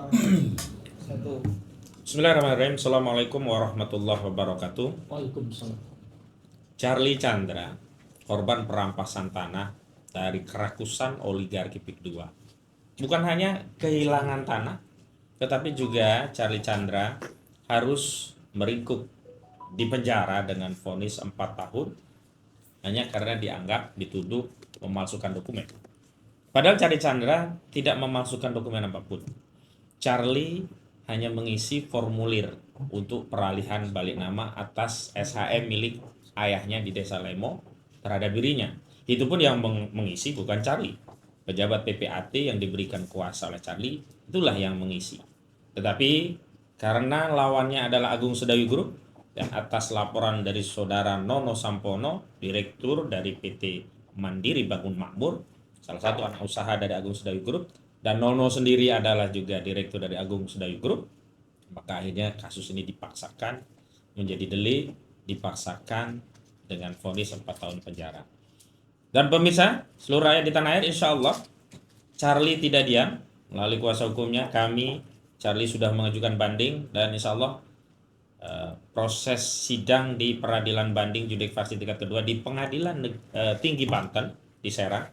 Satu. Bismillahirrahmanirrahim. Assalamualaikum warahmatullahi wabarakatuh. Waalaikumsalam. Charlie Chandra, korban perampasan tanah dari kerakusan oligarki PIK 2. Bukan hanya kehilangan tanah, tetapi juga Charlie Chandra harus meringkuk di penjara dengan vonis 4 tahun hanya karena dianggap dituduh memalsukan dokumen. Padahal Charlie Chandra tidak memalsukan dokumen apapun. Charlie hanya mengisi formulir untuk peralihan balik nama atas SHM milik ayahnya di Desa Lemo terhadap dirinya. Itu pun yang mengisi bukan Charlie. Pejabat PPAT yang diberikan kuasa oleh Charlie itulah yang mengisi. Tetapi karena lawannya adalah Agung Sedayu Group dan atas laporan dari saudara Nono Sampono, direktur dari PT Mandiri Bangun Makmur, salah satu anak usaha dari Agung Sedayu Group, dan Nono sendiri adalah juga direktur dari Agung Sedayu Group, maka akhirnya kasus ini dipaksakan menjadi delik, dipaksakan dengan vonis 4 tahun penjara. Dan pemirsa, seluruh rakyat di tanah air, insya Allah Charlie tidak diam. Melalui kuasa hukumnya, kami Charlie sudah mengajukan banding, dan insya Allah proses sidang di peradilan banding judek farsi tingkat kedua di Pengadilan Tinggi Banten di Serang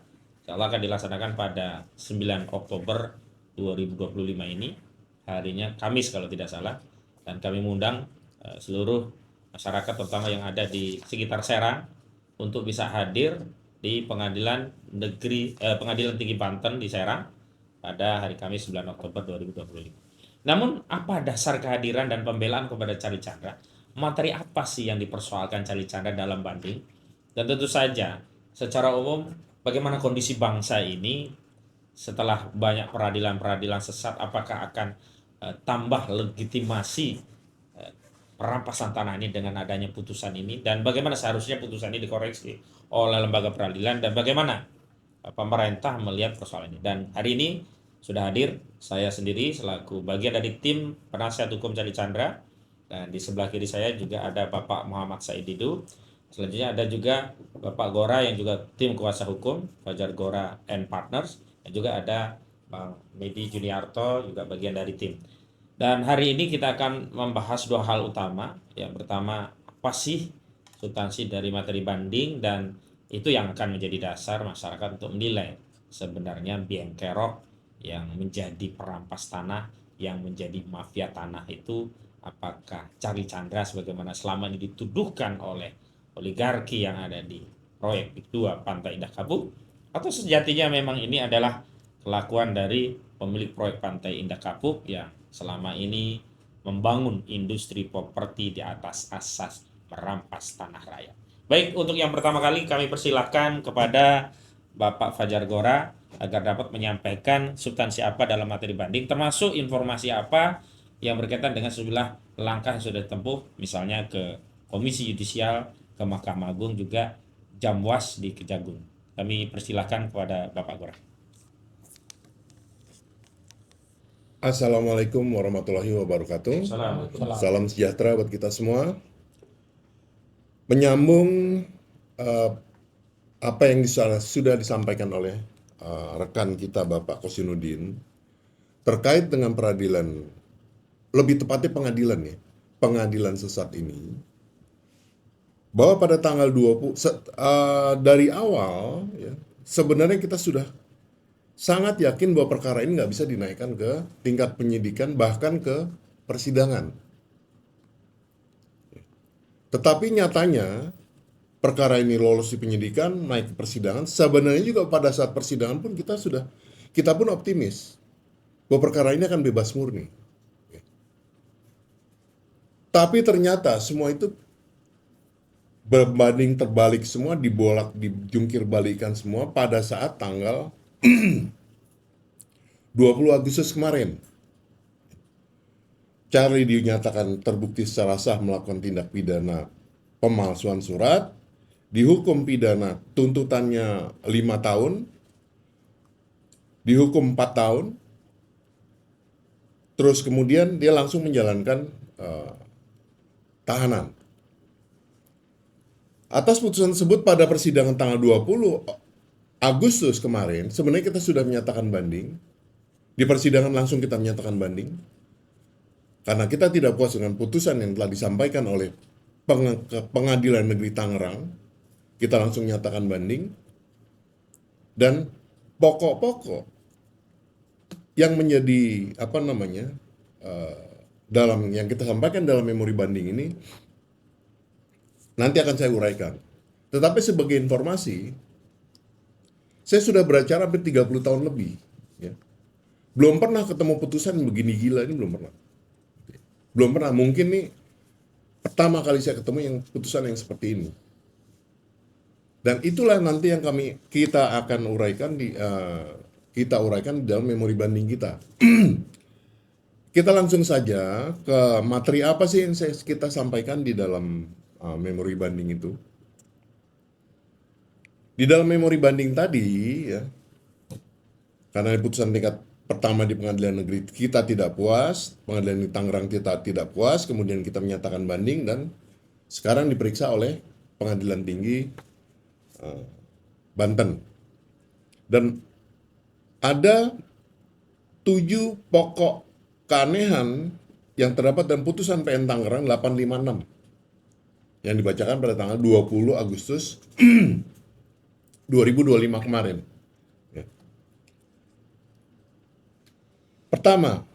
insya Allah akan dilaksanakan pada 9 Oktober 2025 ini, harinya Kamis kalau tidak salah, dan kami mengundang seluruh masyarakat terutama yang ada di sekitar Serang untuk bisa hadir di Pengadilan Tinggi Banten di Serang pada hari Kamis 9 Oktober 2025. Namun apa dasar kehadiran dan pembelaan kepada Charlie Chandra? Materi apa sih yang dipersoalkan Charlie Chandra dalam banding? Dan tentu saja secara umum bagaimana kondisi bangsa ini setelah banyak peradilan-peradilan sesat, apakah akan tambah legitimasi perampasan tanah ini dengan adanya putusan ini, dan bagaimana seharusnya putusan ini dikoreksi oleh lembaga peradilan, dan bagaimana pemerintah melihat persoalan ini. Dan hari ini sudah hadir saya sendiri selaku bagian dari tim penasihat hukum Charlie Chandra, dan di sebelah kiri saya juga ada Bapak Muhammad Said Didu. Selanjutnya ada juga Bapak Gora yang juga tim kuasa hukum Fajar Gora and Partners, dan juga ada Bang Medi Juniarto juga bagian dari tim. Dan hari ini kita akan membahas dua hal utama. Yang pertama, apa sih substansi dari materi banding, dan itu yang akan menjadi dasar masyarakat untuk menilai sebenarnya biang kerok yang menjadi perampas tanah, yang menjadi mafia tanah itu apakah Charlie Chandra sebagaimana selama ini dituduhkan oleh oligarki yang ada di proyek PIK 2 Pantai Indah Kapuk, atau sejatinya memang ini adalah kelakuan dari pemilik proyek Pantai Indah Kapuk yang selama ini membangun industri properti di atas asas merampas tanah rakyat. Baik, untuk yang pertama kali kami persilahkan kepada Bapak Fajar Gora agar dapat menyampaikan substansi apa dalam materi banding, termasuk informasi apa yang berkaitan dengan sejumlah langkah yang sudah ditempuh, misalnya ke Komisi Yudisial, ke Mahkamah Agung, juga Jamwas di Kejagung. Kami persilahkan kepada Bapak Gora. Assalamualaikum warahmatullahi wabarakatuh. Salam sejahtera buat kita semua. Menyambung apa yang sudah disampaikan oleh rekan kita Bapak Kosinuddin terkait dengan peradilan, lebih tepatnya pengadilan sesat ini, bahwa pada tanggal 20 dari awal ya, sebenarnya kita sudah sangat yakin bahwa perkara ini nggak bisa dinaikkan ke tingkat penyidikan, bahkan ke persidangan. Tetapi nyatanya perkara ini lolos di penyidikan, naik ke persidangan. Sebenarnya juga pada saat persidangan pun kita pun optimis bahwa perkara ini akan bebas murni. Tapi ternyata semua itu berbanding terbalik semua, dijungkir balikan semua pada saat tanggal 20 Agustus kemarin. Charlie dinyatakan terbukti secara sah melakukan tindak pidana pemalsuan surat, dihukum pidana tuntutannya 5 tahun, dihukum 4 tahun, terus kemudian dia langsung menjalankan tahanan. Atas putusan tersebut pada persidangan tanggal 20 Agustus kemarin, sebenarnya kita sudah menyatakan banding, Di persidangan langsung kita menyatakan banding karena kita tidak puas dengan putusan yang telah disampaikan oleh Pengadilan Negeri Tangerang. Kita langsung nyatakan banding, dan pokok-pokok yang menjadi dalam yang kita sampaikan dalam memori banding ini nanti akan saya uraikan. Tetapi sebagai informasi, saya sudah beracara hampir 30 tahun lebih, ya. Belum pernah ketemu putusan yang begini gila ini, belum pernah. Belum pernah, mungkin nih pertama kali saya ketemu yang putusan yang seperti ini. Dan itulah nanti yang kita akan uraikan kita uraikan di dalam memori banding kita. Kita langsung saja ke materi apa sih yang kita sampaikan di dalam memori banding itu. Di dalam memori banding tadi, ya, karena putusan tingkat pertama di Pengadilan Negeri kita tidak puas, Pengadilan Negeri Tangerang kita tidak puas, kemudian kita menyatakan banding, dan sekarang diperiksa oleh Pengadilan Tinggi Banten. Dan ada 7 pokok keanehan yang terdapat dalam putusan PN Tangerang 856 yang dibacakan pada tanggal 20 Agustus 2025 kemarin. Ya. Pertama,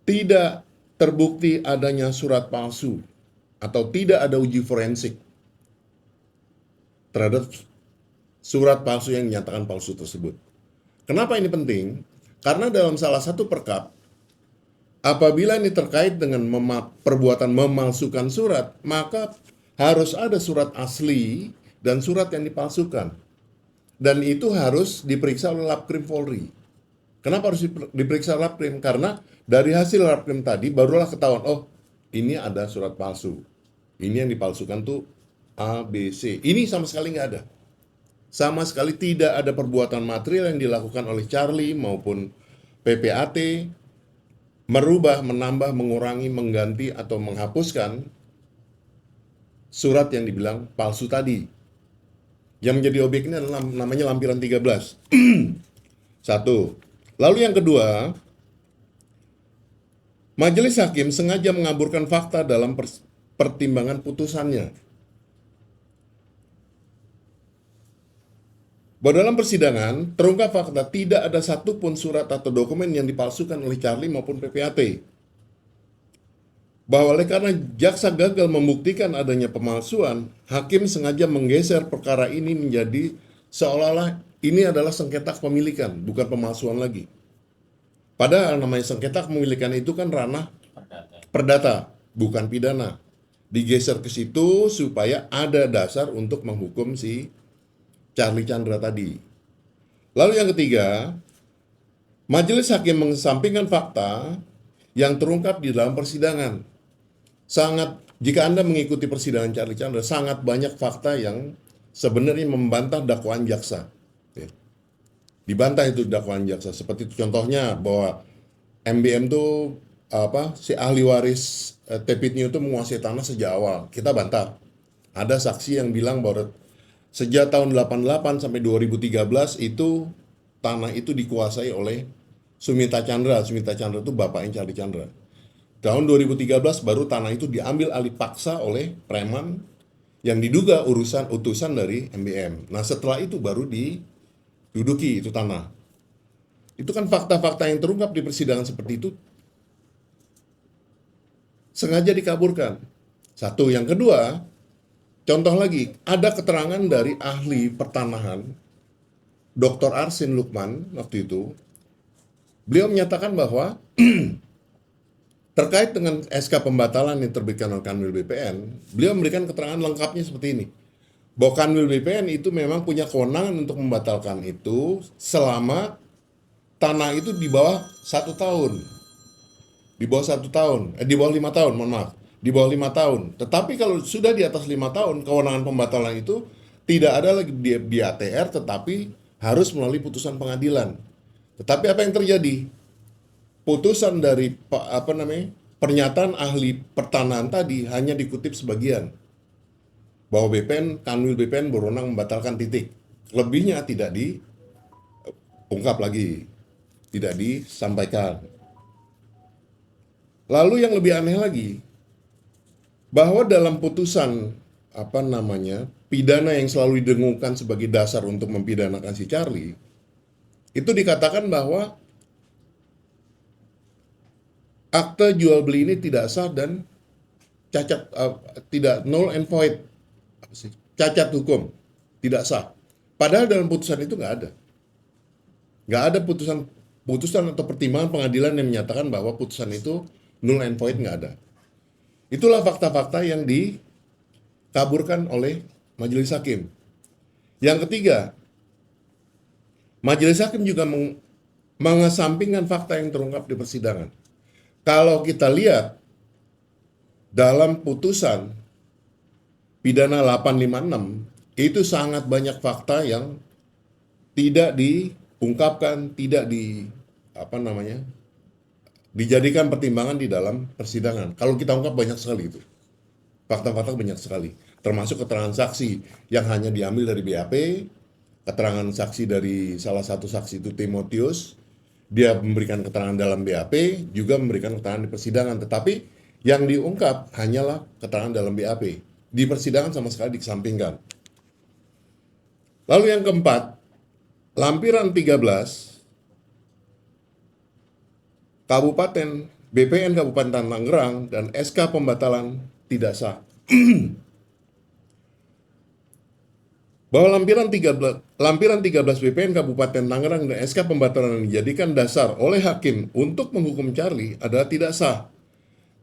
tidak terbukti adanya surat palsu atau tidak ada uji forensik terhadap surat palsu yang dinyatakan palsu tersebut. Kenapa ini penting? Karena dalam salah satu perkap, apabila ini terkait dengan perbuatan memalsukan surat, maka harus ada surat asli dan surat yang dipalsukan. Dan itu harus diperiksa oleh Labkrim Polri. Kenapa harus diperiksa Labkrim? Karena dari hasil Labkrim tadi barulah ketahuan, oh ini ada surat palsu. Ini yang dipalsukan tuh A, B, C. Ini sama sekali nggak ada. Sama sekali tidak ada perbuatan material yang dilakukan oleh Charlie maupun PPAT merubah, menambah, mengurangi, mengganti, atau menghapuskan surat yang dibilang palsu tadi. Yang menjadi objek ini adalah namanya lampiran 13. Satu. Lalu yang kedua, majelis hakim sengaja mengaburkan fakta dalam pertimbangan putusannya. Bahwa dalam persidangan terungkap fakta tidak ada satupun surat atau dokumen yang dipalsukan oleh Charlie maupun PPAT. Bahwa oleh karena jaksa gagal membuktikan adanya pemalsuan, hakim sengaja menggeser perkara ini menjadi seolah-olah ini adalah sengketa kepemilikan, bukan pemalsuan lagi. Padahal namanya sengketa kepemilikan itu kan ranah perdata, bukan pidana. Digeser ke situ supaya ada dasar untuk menghukum si Charlie Chandra tadi. Lalu yang ketiga, majelis hakim mengesampingkan fakta yang terungkap di dalam persidangan. Jika Anda mengikuti persidangan Charlie Chandra, sangat banyak fakta yang sebenarnya membantah dakwaan jaksa. Ya. Dibantah itu dakwaan jaksa. Seperti itu contohnya bahwa MBM itu si ahli waris Tepitnya itu menguasai tanah sejak awal. Kita bantah. Ada saksi yang bilang bahwa sejak tahun 88 sampai 2013 itu tanah itu dikuasai oleh Sumita Chandra. Sumita Chandra itu bapaknya Charlie Chandra. Tahun 2013 baru tanah itu diambil alih paksa oleh preman yang diduga utusan dari MBM. Nah setelah itu baru diduduki itu tanah. Itu kan fakta-fakta yang terungkap di persidangan seperti itu sengaja dikaburkan. Satu. Yang kedua, contoh lagi, ada keterangan dari ahli pertanahan, Dr. Arsin Lukman waktu itu. Beliau menyatakan bahwa terkait dengan SK pembatalan yang terbitkan oleh Kanwil BPN, beliau memberikan keterangan lengkapnya seperti ini. Bahwa Kanwil BPN itu memang punya kewenangan untuk membatalkan itu selama tanah itu di bawah 1 tahun. Di bawah 1 tahun, di bawah 5 tahun, mohon maaf. Di bawah 5 tahun. Tetapi kalau sudah di atas 5 tahun, kewenangan pembatalan itu tidak ada lagi di ATR, tetapi harus melalui putusan pengadilan. Tetapi apa yang terjadi? Putusan dari pernyataan ahli pertanahan tadi hanya dikutip sebagian. Bahwa Kanwil BPN berwenang membatalkan titik. Lebihnya tidak diungkap lagi. tidak disampaikan. Lalu yang lebih aneh lagi, bahwa dalam putusan pidana yang selalu didengungkan sebagai dasar untuk mempidanakan si Charlie, itu dikatakan bahwa akte jual beli ini tidak sah dan cacat, tidak null and void, cacat hukum, tidak sah. Padahal dalam putusan itu nggak ada putusan atau pertimbangan pengadilan yang menyatakan bahwa putusan itu null and void, nggak ada. Itulah fakta-fakta yang dikaburkan oleh majelis hakim. Yang ketiga, majelis hakim juga mengesampingkan fakta yang terungkap di persidangan. Kalau kita lihat dalam putusan pidana 856, itu sangat banyak fakta yang tidak diungkapkan, tidak dijadikan pertimbangan di dalam persidangan. Kalau kita ungkap banyak sekali itu. Fakta-fakta banyak sekali. Termasuk keterangan saksi yang hanya diambil dari BAP, keterangan saksi dari salah satu saksi itu Timotius, dia memberikan keterangan dalam BAP, juga memberikan keterangan di persidangan. Tetapi yang diungkap hanyalah keterangan dalam BAP. Di persidangan sama sekali dikesampingkan. Lalu yang keempat, lampiran 13 Kabupaten BPN Kabupaten Tangerang dan SK pembatalan tidak sah. Bahwa lampiran 13 BPN Kabupaten Tangerang dan SK pembatalan dijadikan dasar oleh hakim untuk menghukum Charlie adalah tidak sah.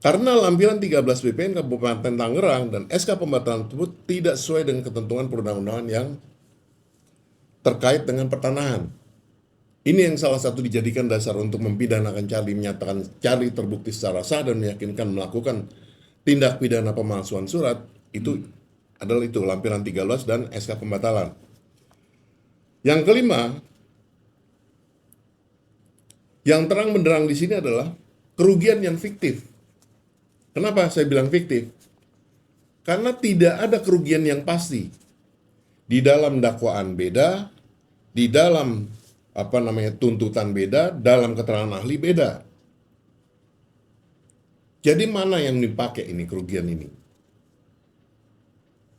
Karena lampiran 13 BPN Kabupaten Tangerang dan SK pembatalan tersebut tidak sesuai dengan ketentuan perundang-undangan yang terkait dengan pertanahan. Ini yang salah satu dijadikan dasar untuk mempidanakan Charlie, menyatakan Charlie terbukti secara sah dan meyakinkan melakukan tindak pidana pemalsuan surat, itu adalah itu lampiran 13 dan SK pembatalan. Yang kelima, yang terang benderang di sini adalah kerugian yang fiktif. Kenapa saya bilang fiktif? Karena tidak ada kerugian yang pasti. Di dalam dakwaan beda, di dalam tuntutan beda, dalam keterangan ahli beda. Jadi mana yang dipakai ini kerugian ini?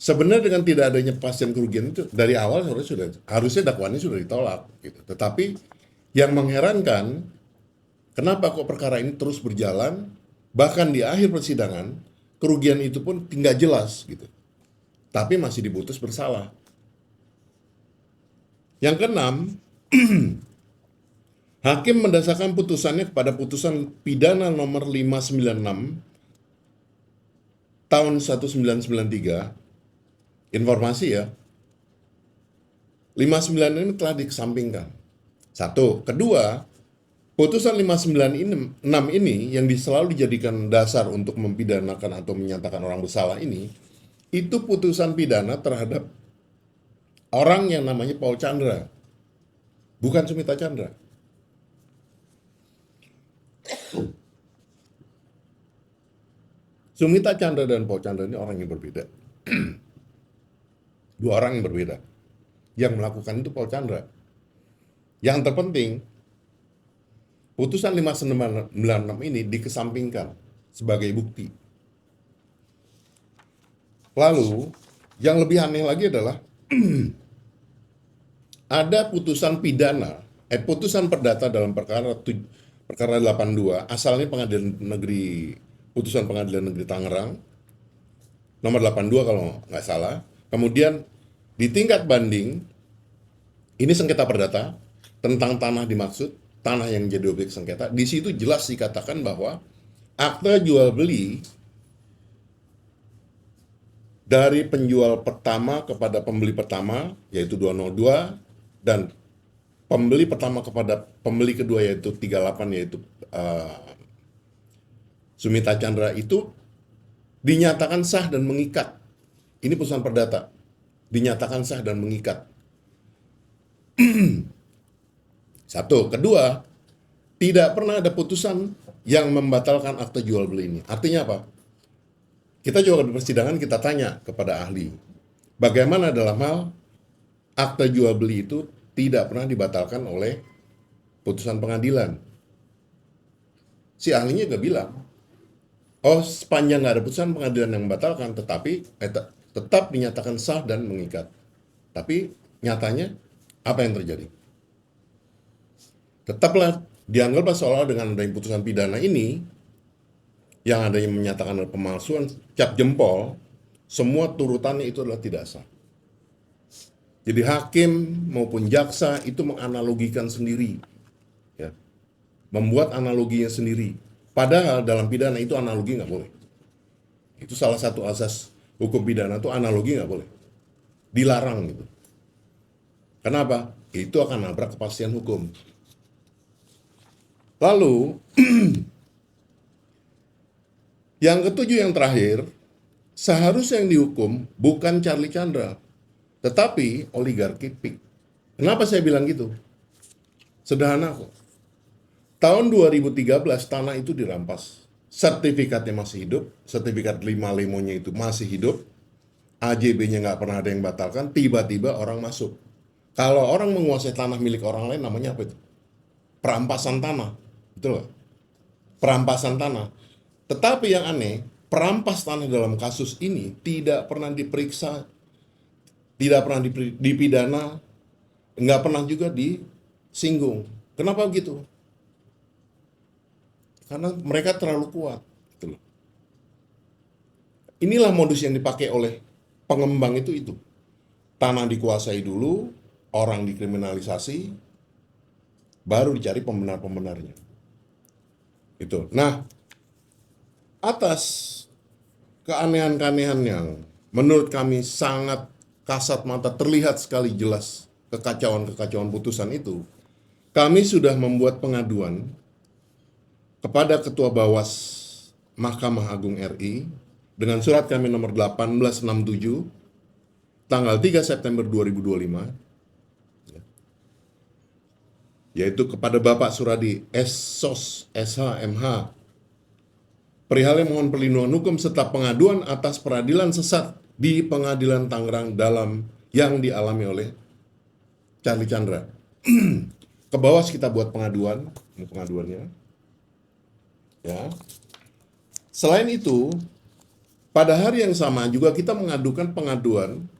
Sebenarnya dengan tidak adanya kepastian kerugian itu dari awal harusnya dakwaannya sudah ditolak gitu. Tetapi yang mengherankan, kenapa kok perkara ini terus berjalan, bahkan di akhir persidangan kerugian itu pun tidak jelas gitu. Tapi masih diputus bersalah. Yang keenam, hakim mendasarkan putusannya kepada putusan pidana nomor 596 tahun 1993. Informasi ya. 59 ini telah dikesampingkan. Satu. Kedua, putusan 596 ini yang selalu dijadikan dasar untuk mempidanakan atau menyatakan orang bersalah ini, itu putusan pidana terhadap orang yang namanya Paul Chandra. Bukan Sumita Chandra. Sumita Chandra dan Paul Chandra ini orang yang berbeda. Dua orang yang berbeda. Yang melakukan itu Paul Chandra. Yang terpenting, putusan 596 ini dikesampingkan sebagai bukti. Lalu, yang lebih aneh lagi adalah ada putusan pidana, putusan perdata dalam perkara 82, asalnya putusan Pengadilan Negeri Tangerang, nomor 82 kalau nggak salah. Kemudian di tingkat banding, ini sengketa perdata tentang tanah dimaksud, tanah yang jadi objek sengketa. Di situ jelas dikatakan bahwa akte jual beli dari penjual pertama kepada pembeli pertama, yaitu 202, dan pembeli pertama kepada pembeli kedua, yaitu 38, yaitu Sumita Chandra, itu dinyatakan sah dan mengikat. Ini putusan perdata. Dinyatakan sah dan mengikat. Satu. Kedua, tidak pernah ada putusan yang membatalkan akte jual beli ini. Artinya apa? Kita juga di persidangan kita tanya kepada ahli, bagaimana dalam hal akte jual beli itu tidak pernah dibatalkan oleh putusan pengadilan. Si ahlinya juga bilang, oh sepanjang nggak ada putusan pengadilan yang membatalkan, tetapi tetap dinyatakan sah dan mengikat. Tapi nyatanya apa yang terjadi? Tetaplah dianggaplah seolah dengan adanya putusan pidana ini, yang adanya menyatakan adalah pemalsuan cap jempol, semua turutannya itu adalah tidak sah. Jadi hakim maupun jaksa itu menganalogikan sendiri, ya, membuat analoginya sendiri. Padahal dalam pidana itu analogi nggak boleh. Itu salah satu asas hukum pidana, itu analogi nggak boleh, dilarang gitu. Kenapa? Itu akan nabrak kepastian hukum. Lalu yang ketujuh, yang terakhir, seharusnya yang dihukum bukan Charlie Chandra, tetapi oligarki PIK. Kenapa saya bilang gitu? Sederhana kok. Tahun 2013 tanah itu dirampas. Sertifikatnya masih hidup, sertifikat 5 lemonya itu masih hidup, AJB-nya nggak pernah ada yang batalkan, tiba-tiba orang masuk. Kalau orang menguasai tanah milik orang lain, namanya apa itu? Perampasan tanah. Betul nggak? Perampasan tanah. Tetapi yang aneh, perampas tanah dalam kasus ini tidak pernah diperiksa, tidak pernah dipidana, nggak pernah juga disinggung. Kenapa begitu? Karena mereka terlalu kuat. Gitu loh. Inilah modus yang dipakai oleh pengembang itu. Tanah dikuasai dulu, orang dikriminalisasi, baru dicari pembenar-pembenarnya. Itu. Nah, atas keanehan-keanehan yang menurut kami sangat kasat mata, terlihat sekali jelas kekacauan-kekacauan putusan itu, kami sudah membuat pengaduan kepada Ketua Bawas Mahkamah Agung RI dengan surat kami nomor 1867 tanggal 3 September 2025, yaitu kepada Bapak Suradi SSOS SH.MH perihal mohon perlindungan hukum serta pengaduan atas peradilan sesat di Pengadilan Tangerang dalam yang dialami oleh Charlie Chandra. Ke Bawas kita buat pengaduannya. Ya. Selain itu, pada hari yang sama juga kita mengadukan pengaduan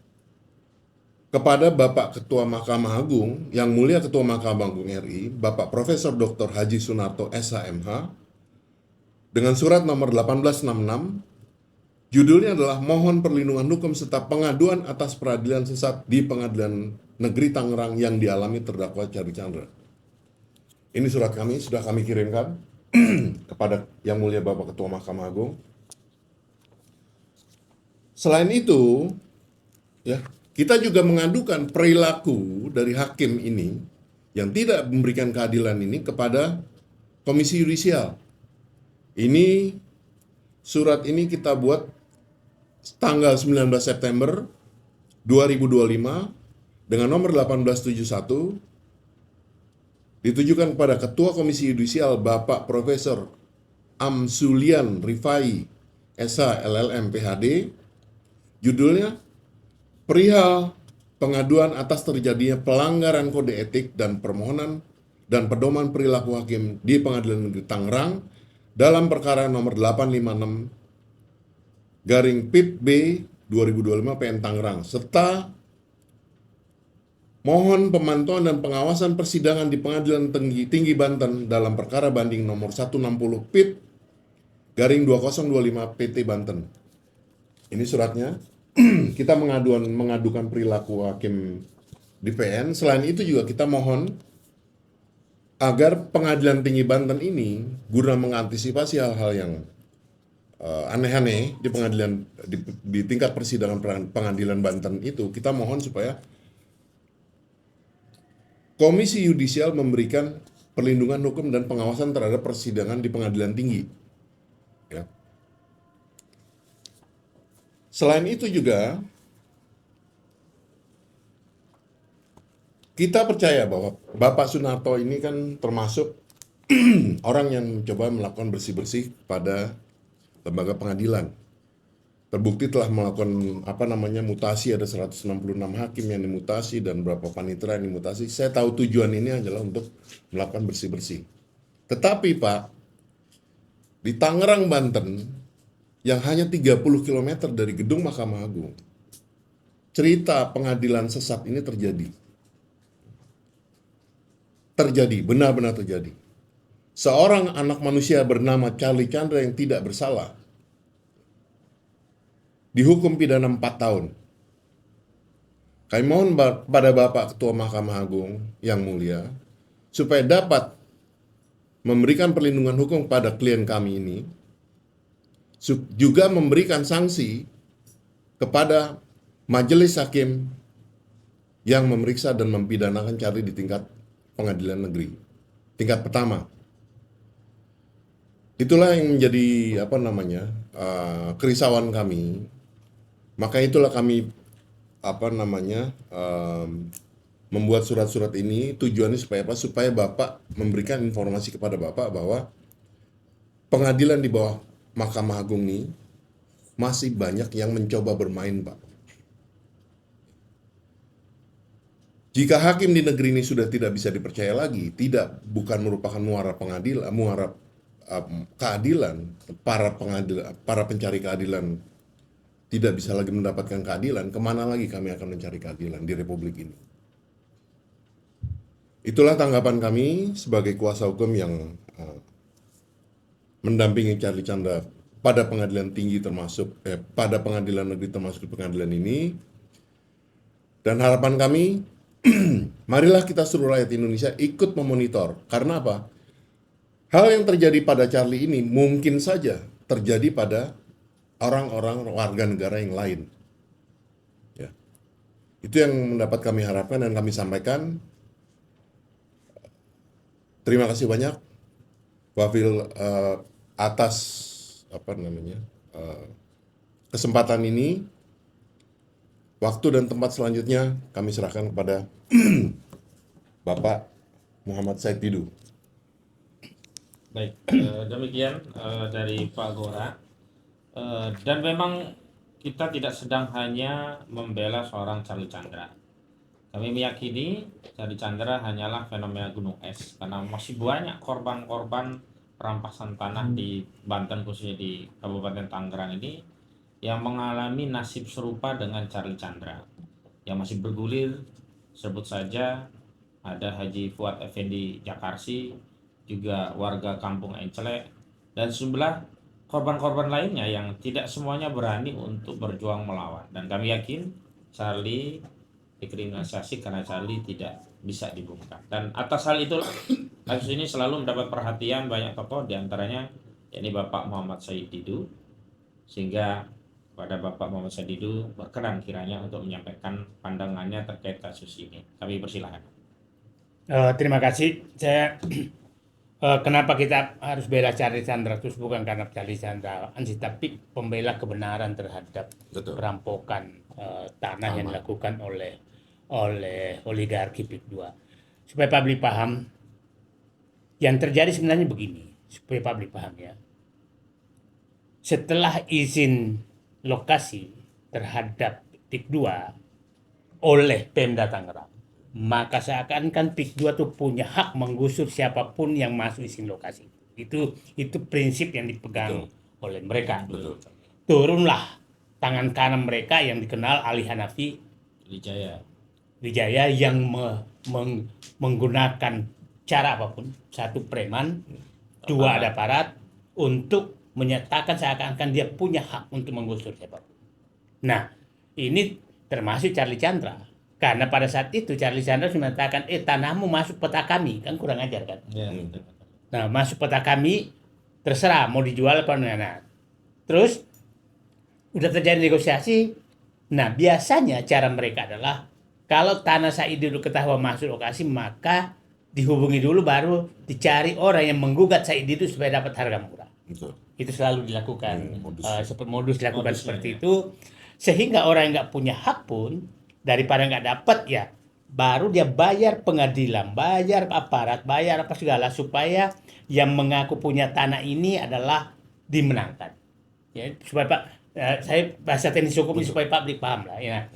kepada Bapak Ketua Mahkamah Agung, Yang Mulia Ketua Mahkamah Agung RI, Bapak Profesor Dr. Haji Sunarto SH.MH, dengan surat nomor 1866, judulnya adalah Mohon Perlindungan Hukum serta Pengaduan atas Peradilan Sesat di Pengadilan Negeri Tangerang yang dialami terdakwa Charlie Chandra. Ini surat kami, sudah kami kirimkan kepada Yang Mulia Bapak Ketua Mahkamah Agung. Selain itu, ya, kita juga mengadukan perilaku dari hakim ini yang tidak memberikan keadilan ini kepada Komisi Yudisial. Ini surat ini kita buat tanggal 19 September 2025 dengan nomor 1871, ditujukan kepada Ketua Komisi Yudisial Bapak Profesor Amsulian Rifai SH LLM PhD. Judulnya perihal pengaduan atas terjadinya pelanggaran kode etik dan permohonan dan pedoman perilaku hakim di Pengadilan Negeri Tangerang dalam perkara nomor 856 PIT B 2025 PN Tangerang, serta mohon pemantauan dan pengawasan persidangan di Pengadilan Tinggi Banten dalam perkara banding nomor 160 PIT 2025 PT Banten. Ini suratnya. Kita mengadukan perilaku hakim di PN. Selain itu juga kita mohon agar Pengadilan Tinggi Banten ini guna mengantisipasi hal-hal yang aneh-aneh di pengadilan di tingkat persidangan Pengadilan Banten itu, kita mohon supaya Komisi Yudisial memberikan perlindungan hukum dan pengawasan terhadap persidangan di Pengadilan Tinggi. Ya. Selain itu juga, kita percaya bahwa Bapak Sunarto ini kan termasuk orang yang mencoba melakukan bersih-bersih pada lembaga pengadilan. terbukti telah melakukan mutasi, ada 166 hakim yang dimutasi dan berapa panitera yang dimutasi. Saya tahu tujuan ini adalah untuk melakukan bersih-bersih. Tetapi Pak, di Tangerang, Banten, yang hanya 30 km dari gedung Mahkamah Agung, cerita pengadilan sesat ini terjadi. Benar-benar terjadi. Seorang anak manusia bernama Charlie Chandra yang tidak bersalah dihukum pidana 4 tahun. Kami mohon pada Bapak Ketua Mahkamah Agung yang mulia, supaya dapat memberikan perlindungan hukum pada klien kami ini, juga memberikan sanksi kepada majelis hakim yang memeriksa dan mempidanakan Charlie di tingkat pengadilan negeri, tingkat pertama. Itulah yang menjadi kerisauan kami. Maka itulah kami membuat surat-surat ini, tujuannya supaya apa? Supaya Bapak memberikan informasi kepada Bapak bahwa pengadilan di bawah Mahkamah Agung ini masih banyak yang mencoba bermain, Pak. Jika hakim di negeri ini sudah tidak bisa dipercaya lagi, bukan merupakan muara keadilan, para pencari keadilan tidak bisa lagi mendapatkan keadilan, kemana lagi kami akan mencari keadilan di Republik ini? Itulah tanggapan kami sebagai kuasa hukum yang mendampingi Charlie Chandra pada pengadilan tinggi pada pengadilan negeri termasuk di pengadilan ini. Dan harapan kami, marilah kita seluruh rakyat Indonesia ikut memonitor. Karena apa? Hal yang terjadi pada Charlie ini mungkin saja terjadi pada orang-orang warga negara yang lain. Ya. Itu yang mendapat kami harapkan dan kami sampaikan. Terima kasih banyak, Wafil, atas kesempatan ini. Waktu dan tempat selanjutnya kami serahkan kepada Bapak Muhammad Said Didu. Baik, demikian dari Pak Gora. Dan memang kita tidak sedang hanya membela seorang Charlie Chandra. Kami meyakini Charlie Chandra hanyalah fenomena gunung es, karena masih banyak korban-korban perampasan tanah di Banten, khususnya di Kabupaten Tangerang ini, yang mengalami nasib serupa dengan Charlie Chandra, yang masih bergulir. Sebut saja ada Haji Fuad Effendi Jakarsi, juga warga Kampung Encele, dan sejumlah korban-korban lainnya yang tidak semuanya berani untuk berjuang melawan. Dan kami yakin Charlie dikriminalisasi karena Charlie tidak bisa dibungkam. Dan atas hal itulah kasus ini selalu mendapat perhatian banyak tokoh, diantaranya yakni Bapak Muhammad Said Didu, sehingga pada Bapak Muhammad Said Didu berkenan kiranya untuk menyampaikan pandangannya terkait kasus ini. Kami persilahkan. Terima kasih. Kenapa kita harus bela Charlie Chandra, terus bukan karena Charlie Chandra ansih, tapi pembela kebenaran terhadap perampokan tanah yang dilakukan oleh oligarki PIK 2. Supaya publik paham, yang terjadi sebenarnya begini, supaya publik paham ya. Setelah izin lokasi terhadap PIK 2 oleh Pemda Tangerang, maka seakan-akan PIK 2 tuh punya hak menggusur siapapun yang masuk izin lokasi. Itu prinsip yang dipegang oleh mereka. Betul. Turunlah tangan kanan mereka yang dikenal Ali Hanafi Wijaya yang menggunakan cara apapun, satu preman, dua ada aparat, untuk menyatakan seakan-akan dia punya hak untuk menggusur siapapun. Nah, ini termasuk Charlie Chandra. Karena pada saat itu Charlie Chandra mengatakan, tanahmu masuk peta kami, kan kurang ajar kan? Ya. Nah, masuk peta kami, terserah mau dijual apa enggak. Nah, terus udah terjadi negosiasi. Nah, biasanya cara mereka adalah kalau tanah Said Didu ketahuan masuk lokasi, maka dihubungi dulu, baru dicari orang yang menggugat Said Didu supaya dapat harga murah. Betul. Itu selalu dilakukan, modus dilakukan seperti ya. itu, sehingga orang yang nggak punya hak pun daripada nggak dapat, ya baru dia bayar pengadilan, bayar aparat, bayar apa segala, supaya yang mengaku punya tanah ini adalah dimenangkan. Ya, supaya Pak, saya bahasa teknis hukum ini supaya publik paham lah ya.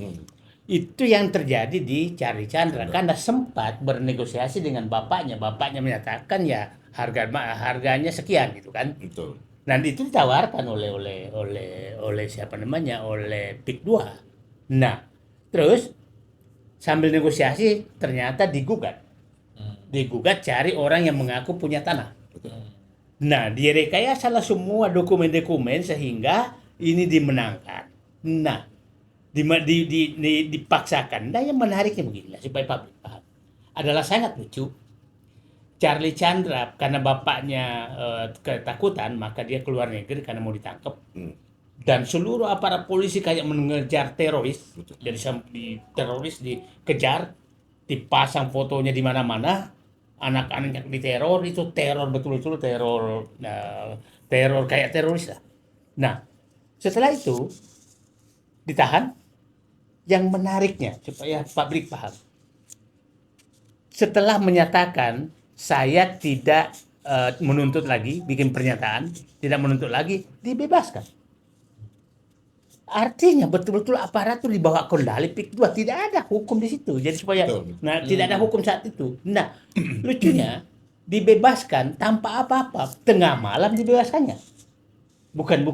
Itu yang terjadi di Charlie Chandra karena sempat bernegosiasi dengan bapaknya. Bapaknya menyatakan ya harganya sekian gitu kan. Betul. Nah, itu ditawarkan oleh siapa namanya? Oleh PIK 2. Nah, terus sambil negosiasi ternyata digugat. Digugat cari orang yang mengaku punya tanah. Nah, direkayasalah semua dokumen-dokumen sehingga ini dimenangkan. Nah, dipaksakan. Nah, yang menariknya begini supaya publik paham. Adalah sangat lucu. Charlie Chandra karena bapaknya ketakutan maka dia keluar negeri karena mau ditangkap. Dan seluruh aparat polisi kayak mengejar teroris. Jadi teroris dikejar, dipasang fotonya di mana-mana. Anak-anak yang diteror itu teror betul-betul teror kayak teroris lah. Nah, setelah itu ditahan. Yang menariknya supaya publik paham. Setelah menyatakan saya tidak menuntut lagi, bikin pernyataan, tidak menuntut lagi, dibebaskan. Artinya betul-betul aparat itu dibawa kendali PIK 2, tidak ada hukum di situ. Jadi supaya tidak ada hukum saat itu. Nah, lucunya dibebaskan tanpa apa-apa, tengah malam dibebaskannya. Bukan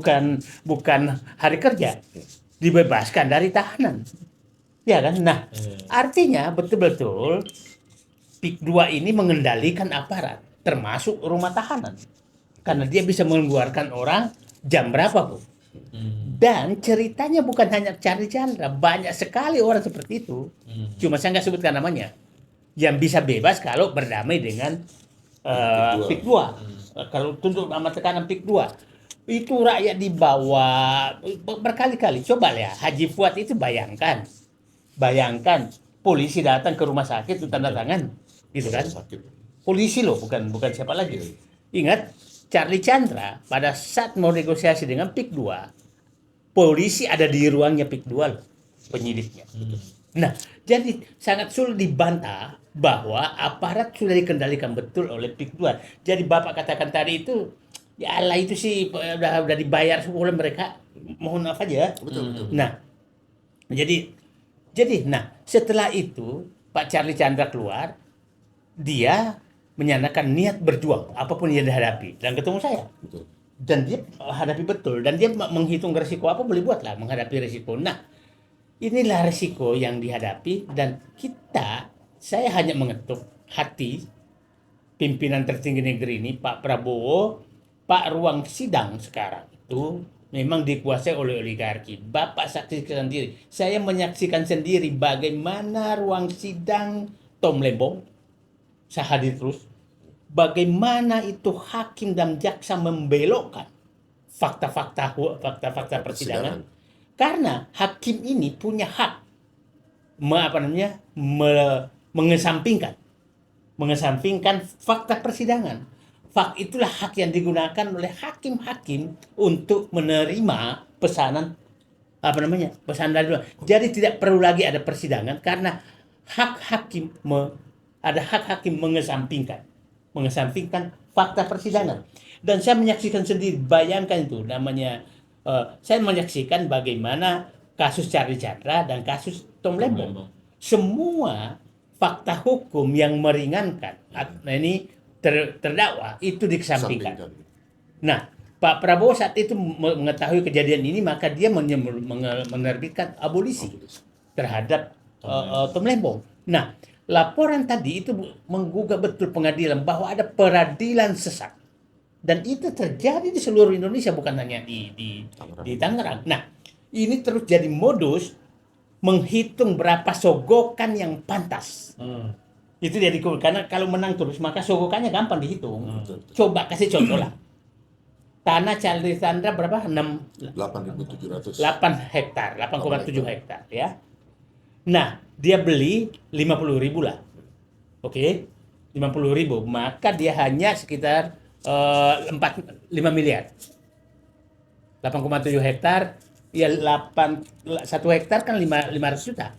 hari kerja. Dibebaskan dari tahanan. Ya kan? Nah, artinya betul-betul PIK 2 ini mengendalikan aparat, termasuk rumah tahanan. Karena dia bisa mengeluarkan orang jam berapa pun. Dan ceritanya bukan hanya Charlie Chandra, banyak sekali orang seperti itu. Cuma saya nggak sebutkan namanya. Yang bisa bebas kalau berdamai dengan PIK 2. Kalau tunduk sama tekanan PIK 2. Itu rakyat dibawa berkali-kali. Coba ya, Haji Fuad itu bayangkan polisi datang ke rumah sakit itu tanda tangan, gitu kan? Polisi loh, bukan siapa lagi. Ingat, Charlie Chandra pada saat mau negosiasi dengan PIK 2, polisi ada di ruangnya PIK 2 loh, penyidiknya. Nah, jadi sangat sulit dibantah bahwa aparat sudah dikendalikan betul oleh PIK 2. Jadi Bapak katakan tadi itu ya Allah itu sih udah dibayar oleh mereka, mohon maaf aja. Betul. Nah, jadi setelah itu Pak Charlie Chandra keluar, dia menyatakan niat berjuang apapun yang dihadapi dan ketemu saya. Betul. Dan dia hadapi betul dan dia menghitung resiko apa boleh buatlah menghadapi resiko. Nah, inilah resiko yang dihadapi dan saya hanya mengetuk hati pimpinan tertinggi negeri ini Pak Prabowo. Pak, ruang sidang sekarang itu memang dikuasai oleh oligarki. Bapak saksikan sendiri. Saya menyaksikan sendiri bagaimana ruang sidang Tom Lembong. Saya hadir terus. Bagaimana itu hakim dan jaksa membelokkan fakta-fakta persidangan. Karena hakim ini punya hak mengesampingkan fakta persidangan. Itulah hak yang digunakan oleh hakim-hakim untuk menerima pesanan dari luar. Jadi tidak perlu lagi ada persidangan karena hak hakim mengesampingkan fakta persidangan. Dan saya menyaksikan sendiri, bayangkan itu namanya. Saya menyaksikan bagaimana kasus Charlie Chandra dan kasus Tom Lembong. Semua fakta hukum yang meringankan ini terdakwa itu dikesampingkan. Nah, Pak Prabowo saat itu mengetahui kejadian ini maka dia menerbitkan abolisi terhadap Tom Lembong. Nah, laporan tadi itu menggugah betul pengadilan bahwa ada peradilan sesat. Dan itu terjadi di seluruh Indonesia bukan hanya di Tangerang. Nah, ini terus jadi modus menghitung berapa sogokan yang pantas. Itu jadi karena kalau menang terus maka sogokannya gampang dihitung. Coba kasih contoh lah. Tanah Charlie Chandra berapa? 8.700. 8 hektar, 8,7 hektar ya. Nah, dia beli 50.000 lah. Oke. 50.000, maka dia hanya sekitar 5 miliar. 8,7 hektar ya 1 hektar kan 500 juta.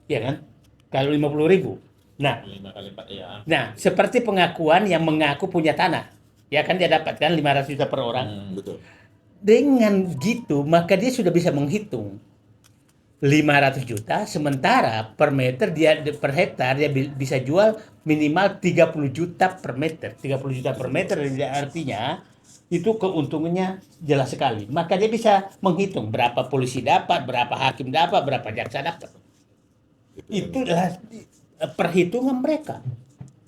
Iya kan? Kalau 50.000. Nah, 5 kali 4 ya. Nah, seperti pengakuan yang mengaku punya tanah. Ya kan dia dapatkan 500 juta per orang. Betul. dengan gitu maka dia sudah bisa menghitung 500 juta, sementara per meter per hektar dia bisa jual minimal 30 juta per meter. 30 juta per meter artinya itu keuntungannya jelas sekali. Maka dia bisa menghitung berapa polisi dapat, berapa hakim dapat, berapa jaksa dapat. Itulah perhitungan mereka.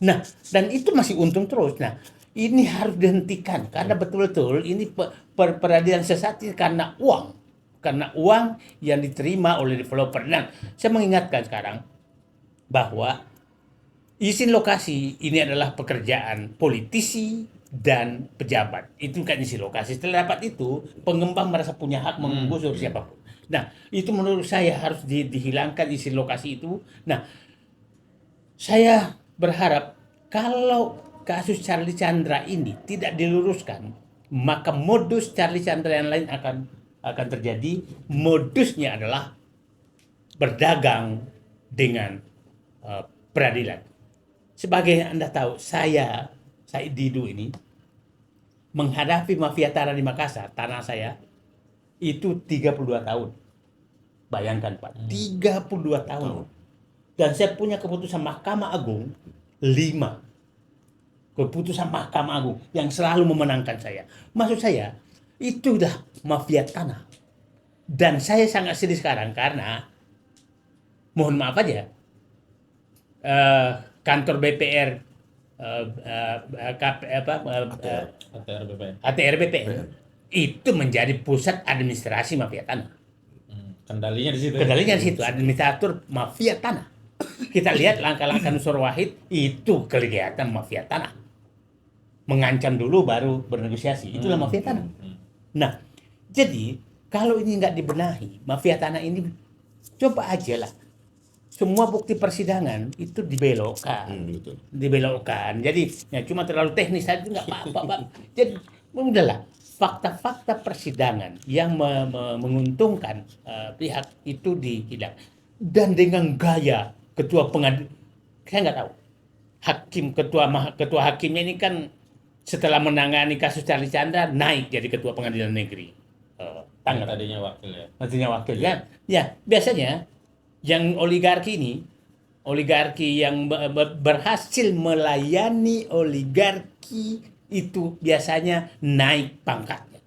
Nah, dan itu masih untung terus. Nah, ini harus dihentikan karena betul-betul ini peradilan sesat karena uang. Karena uang yang diterima oleh developer. Nah, saya mengingatkan sekarang bahwa izin lokasi ini adalah pekerjaan politisi dan pejabat. Itu kan izin lokasi. Setelah dapat itu, pengembang merasa punya hak menggusur siapapun. Nah, itu menurut saya harus dihilangkan izin lokasi itu. Nah, saya berharap kalau kasus Charlie Chandra ini tidak diluruskan, maka modus Charlie Chandra yang lain akan terjadi. Modusnya adalah berdagang dengan peradilan. Sebagai Anda tahu, saya Didu ini menghadapi mafia tanah di Makassar, tanah saya itu 32 tahun. Bayangkan Pak, 32 tahun. Dan saya punya keputusan Mahkamah Agung 5. Keputusan Mahkamah Agung yang selalu memenangkan saya. Maksud saya, itu udah mafia tanah. Dan saya sangat sedih sekarang karena, mohon maaf aja, kantor BPR, ATR BPN, itu menjadi pusat administrasi mafia tanah. Kendalinya di situ. Kendalinya di situ, administrator mafia tanah. Kita lihat langkah-langkah Nusur Wahid itu kegiatan mafia tanah. Mengancam dulu baru bernegosiasi. Itulah mafia tanah. Nah, jadi kalau ini nggak dibenahi, mafia tanah ini coba aja lah. Semua bukti persidangan itu dibelokkan. Dibelokkan. Jadi ya cuma terlalu teknis saja nggak apa-apa. Jadi udahlah, fakta-fakta persidangan yang menguntungkan pihak itu dihilang. Dan dengan gaya ketua pengadilan, saya nggak tahu. Ketua hakimnya ini kan setelah menangani kasus Charlie Chandra naik jadi ketua pengadilan negeri. Tadinya wakil ya. Nantinya wakil kan? Ya biasanya yang oligarki ini, oligarki yang berhasil melayani oligarki itu biasanya naik pangkatnya.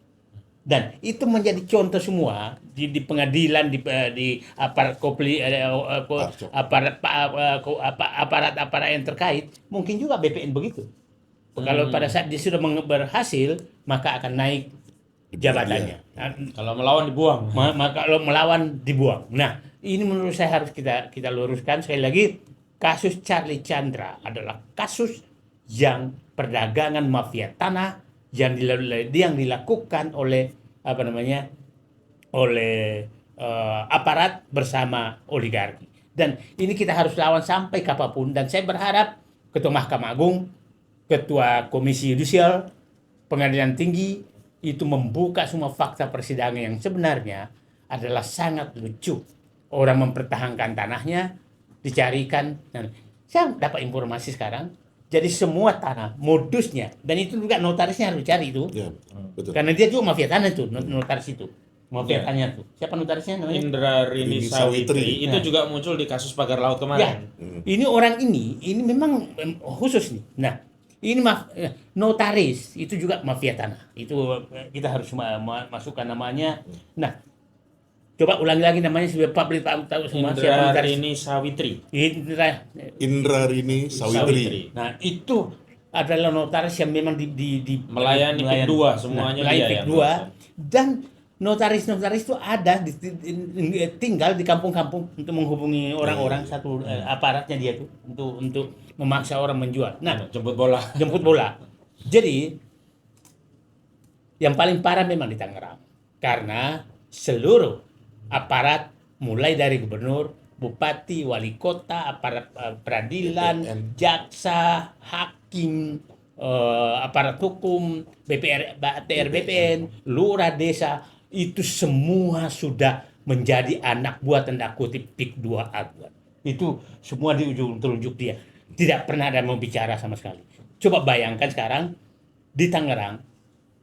Dan itu menjadi contoh semua di pengadilan, di aparat yang terkait. Mungkin juga BPN begitu. Kalau pada saat dia sudah berhasil, maka akan naik jabatannya. Kalau melawan dibuang. Maka kalau melawan dibuang. Nah, ini menurut saya harus kita luruskan sekali lagi. Kasus Charlie Chandra adalah kasus yang perdagangan mafia tanah yang dilakukan oleh aparat bersama oligarki. Dan ini kita harus lawan sampai kapanpun. Dan saya berharap Ketua Mahkamah Agung, Ketua Komisi Yudisial, Pengadilan Tinggi itu membuka semua fakta persidangan yang sebenarnya adalah sangat lucu. Orang mempertahankan tanahnya, dicarikan. Nah, saya dapat informasi sekarang, jadi semua tanah, modusnya, dan itu juga notarisnya harus dicari itu. Ya, betul. Karena dia juga mafia tanah itu, notaris itu. Mafia tanah itu. Siapa notarisnya namanya? Indrarini Sawitri. Itu juga muncul di kasus pagar laut Ya, kemarin. ini orang ini memang khusus nih. Nah, ini notaris itu juga mafia tanah. Itu kita harus masukkan namanya. Nah, coba ulangi lagi namanya supaya publik tahu semua siapa notaris. Indrarini Sawitri. Indrarini Sawitri. Nah, itu adalah notaris yang memang Melayani PIK 2 semuanya melayani dia PIK yang 2 dan notaris itu ada tinggal di kampung-kampung untuk menghubungi orang-orang satu aparatnya dia tuh untuk memaksa orang menjual. Nah, jemput bola. Jadi yang paling parah memang di Tangerang karena seluruh aparat mulai dari gubernur, bupati, wali kota, aparat peradilan, jaksa, hakim, aparat hukum, ATR BPN, lurah desa, itu semua sudah menjadi anak buah tanda kutip PIK 2 Aguan. Itu semua di ujung telunjuk dia. Tidak pernah ada mau bicara sama sekali. Coba bayangkan sekarang di Tangerang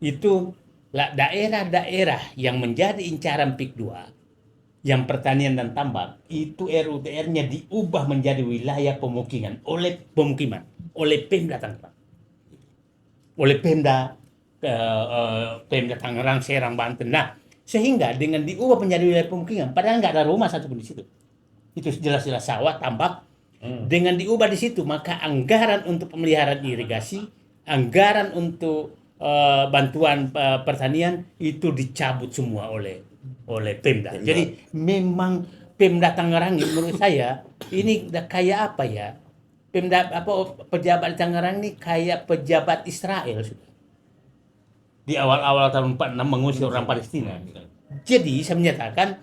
itu daerah-daerah yang menjadi incaran PIK 2, yang pertanian dan tambang, itu RUTR-nya diubah menjadi wilayah pemukiman oleh Pemda Tangerang, oleh Pemda Tangerang, Serang, Banten. Nah, sehingga dengan diubah menjadi wilayah pemukiman, padahal nggak ada rumah satupun di situ. Itu jelas-jelas sawah, tambak. Dengan diubah di situ, maka anggaran untuk pemeliharaan irigasi, anggaran untuk bantuan pertanian itu dicabut semua oleh Pemda. Jadi memang Pemda Tangerang ini menurut saya ini udah kayak apa ya? Pemda pejabat Tangerang ini kayak pejabat Israel sudah. Di awal-awal tahun 46 mengusir orang Palestina. Jadi saya menyatakan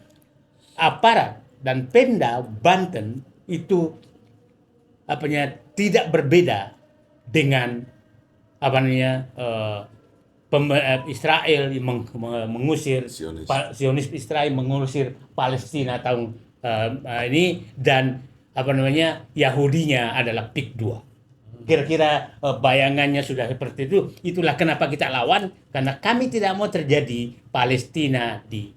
aparat dan Pemda Banten itu tidak berbeda dengan Israel mengusir Zionis Israel mengusir Palestina tahun ini, dan Yahudinya adalah PIK 2. Kira-kira bayangannya sudah seperti itu. Itulah kenapa kita lawan, karena kami tidak mau terjadi Palestina di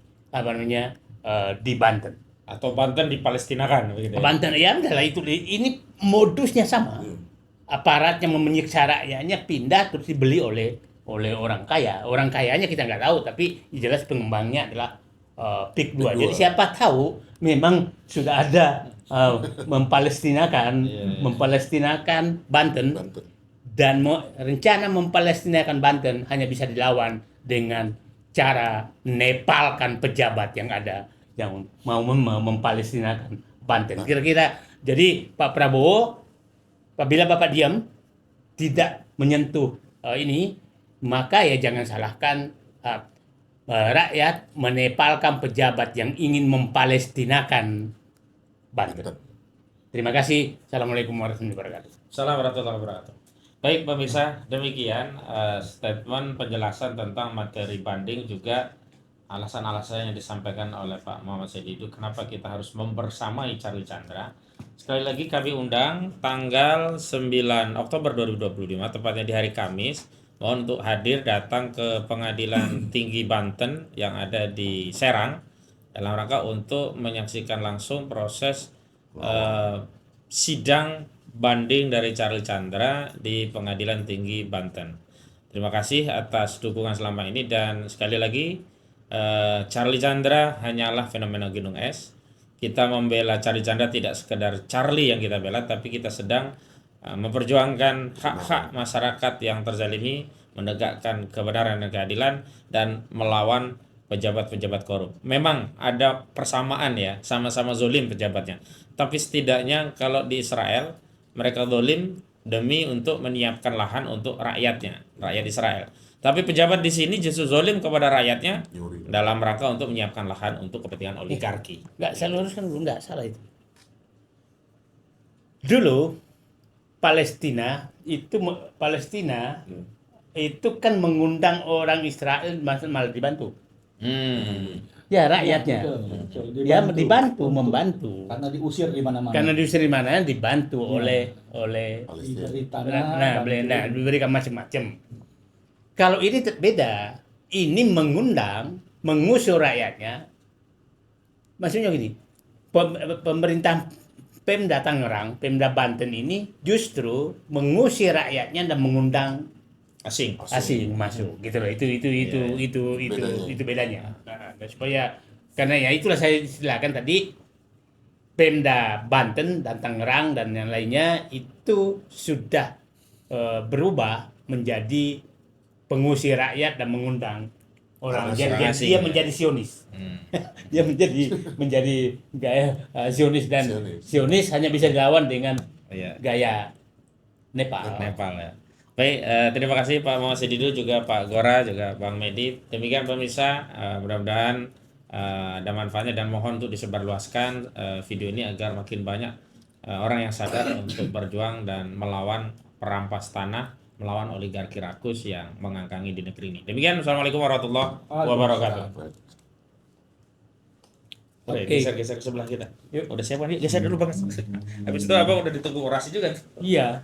di Banten. Atau Banten di Palestina kan begitu ya? Banten ya adalah itu, ini modusnya sama. Aparatnya menyiksa rakyatnya pindah terus dibeli oleh orang kaya. Orang kayanya kita nggak tahu, tapi jelas pengembangnya adalah PIK 2. Jadi siapa tahu memang sudah ada mempalestinakan Banten, dan rencana mempalestinakan Banten hanya bisa dilawan dengan cara nepalkan pejabat yang ada yang mau mempalestinakan Banten. Kira-kira jadi Pak Prabowo, apabila Bapak diam tidak menyentuh ini, maka ya jangan salahkan rakyat menepalkan pejabat yang ingin mempalestinakan Banten. Terima kasih. Assalamualaikum warahmatullahi wabarakatuh. Assalamualaikum warahmatullahi wabarakatuh. Baik pemirsa, demikian statement penjelasan tentang materi banding, juga alasan-alasan yang disampaikan oleh Pak Muhammad Said Didu kenapa kita harus membersamai Charlie Chandra. Sekali lagi kami undang tanggal 9 Oktober 2025, tepatnya di hari Kamis. Mohon untuk hadir datang ke Pengadilan Tinggi Banten yang ada di Serang dalam rangka untuk menyaksikan langsung proses sidang banding dari Charlie Chandra di Pengadilan Tinggi Banten. Terima kasih atas dukungan selama ini, dan sekali lagi Charlie Chandra hanyalah fenomena gunung es. Kita membela Charlie Chandra tidak sekedar Charlie yang kita bela, tapi kita sedang memperjuangkan hak-hak masyarakat yang terzalimi, menegakkan kebenaran dan keadilan, dan melawan pejabat-pejabat korup. Memang ada persamaan ya, sama-sama zolim pejabatnya. Tapi setidaknya kalau di Israel, mereka zolim demi untuk menyiapkan lahan untuk rakyatnya, rakyat Israel. Tapi pejabat di sini justru zolim kepada rakyatnya dalam rangka untuk menyiapkan lahan untuk kepentingan oligarki. Nggak, saya luruskan dulu, nggak salah itu. Dulu Palestina itu kan mengundang orang Israel malah dibantu. Ya rakyatnya. Ya membantu. Karena diusir di mana-mana. Karena diusir di mana dibantu oleh Diberi tanah. diberikan macam-macam. Kalau ini beda, ini mengusur rakyatnya. Maksudnya gini, pemerintah Pemda Tangerang, Pemda Banten ini justru mengusir rakyatnya dan mengundang Asing masuk, gitu loh. Itu bedanya. Nah, supaya karena ya itulah saya istilahkan tadi, Pemda Banten dan Tangerang dan yang lainnya itu sudah berubah menjadi pengusir rakyat dan mengundang orang. Dia menjadi Zionis. Dia menjadi gaya Zionis, dan Zionis hanya bisa dilawan dengan gaya Nepal ya. Baik, terima kasih Pak Muhammad Said Didu, juga Pak Gora, juga Bang Medi. Demikian pemirsa, mudah-mudahan ada manfaatnya, dan mohon untuk disebarluaskan video ini agar makin banyak orang yang sadar untuk berjuang dan melawan perampas tanah, melawan oligarki rakus yang mengangkangi di negeri ini. Demikian, Assalamualaikum warahmatullahi wabarakatuh. Oke, geser ke sebelah kita. Yuk, udah siap kan? Yuk, geser dulu Bang. Habis itu Abang udah ditunggu orasi juga. Iya.